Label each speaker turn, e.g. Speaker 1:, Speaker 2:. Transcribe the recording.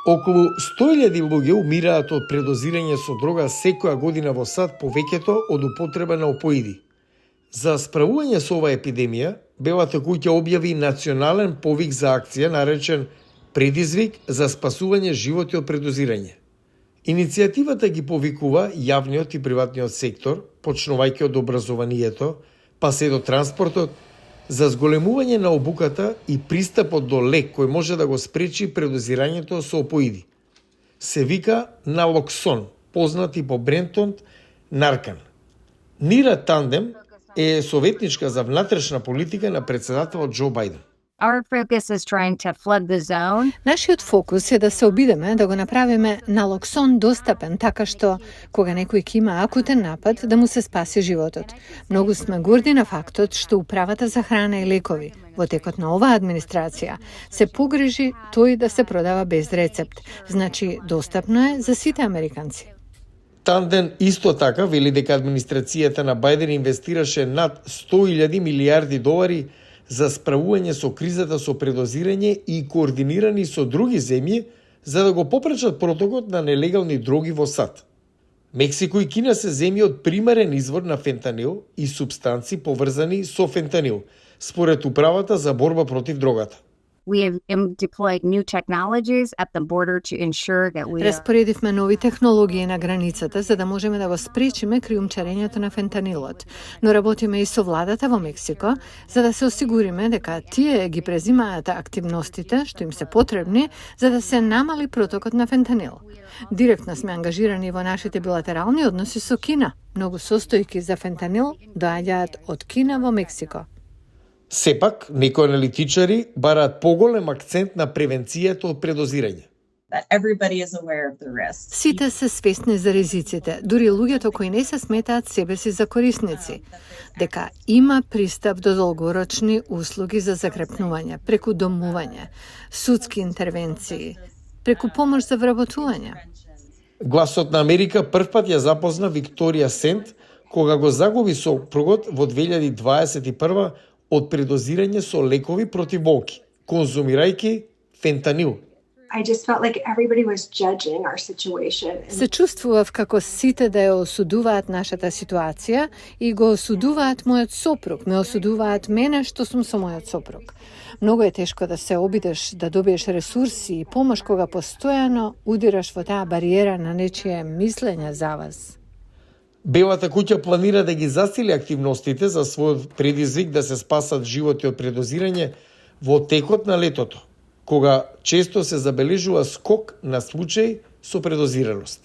Speaker 1: Околу 100.000 луѓе умираат од предозирање со дрога секоја година во САД, повеќето од употреба на опоиди. За справување со оваа епидемија, Белата куќа објави национален повик за акција наречен Предизвик за спасување животи од предозирање. Иницијативата ги повикува јавниот и приватниот сектор, почнувајќи од образованието, па се до транспортот, за зголемување на обуката и пристапот до лек кој може да го спречи предозирањето со опоиди. Се вика налоксон, познат и по брендот Наркан. Нира Тандем е советничка за внатрешна политика на председателот Џо Бајден.
Speaker 2: Our focus is trying to flood the zone.
Speaker 3: Нашиот фокус е да се обидеме да го направиме налоксон достапен, така што кога некој ќе има акутен напад, да му се спаси животот. Многу сме горди на фактот што Управата за храна и лекови во текот на оваа администрација се погрижи тој да се продава без рецепт. Значи, достапно е за сите американци.
Speaker 1: Танден исто така вели дека администрацијата на Бајден инвестираше над 100.000 милиарди долари за справување со кризата со предозирање и координирани со други земји за да го попречат протокот на нелегални дроги во САД. Мексико и Кина се земји од примарен извор на фентанил и супстанци поврзани со фентанил, според Управата за борба против дрогата.
Speaker 2: We have deployed new technologies at the border to ensure that we
Speaker 3: Распоредивме нови технологии на границата за да можеме да го спречиме криумчарењето на фентанилот, но работиме и со владата во Мексико за да се осигуриме дека тие ги презимаат активностите што им се потребни за да се намали протокот на фентанил. Директно сме ангажирани во нашите билатерални односи со Кина. Многу состојки за фентанил доаѓаат од Кина во Мексико.
Speaker 1: Сепак, некои аналитичари бараат поголем акцент на превенцијата од предозирање.
Speaker 3: Сите се свесни за ризиците, дури луѓето кои не се сметаат себе си за корисници, дека има пристап до долгорочни услуги за закрепнување, преку домување, судски интервенции, преку помош за вработување.
Speaker 1: Гласот на Америка првпат ја запозна Викторија Сент кога го загуби сопругот во 2021 од предозирање со лекови против болки, конзумирајќи фентанил.
Speaker 3: Се чувствував како сите да ја осудуваат нашата ситуација и го осудуваат мојот сопруг, ме осудуваат мене што сум со мојот сопруг. Многу е тешко да се обидеш да добиеш ресурси и помош кога постојано удираш во таа бариера на нечие мислење за вас.
Speaker 1: Белата куќа планира да ги засили активностите за својот предизвик да се спасат животи од предозирање во текот на летото, кога често се забележува скок на случаи со предозираност.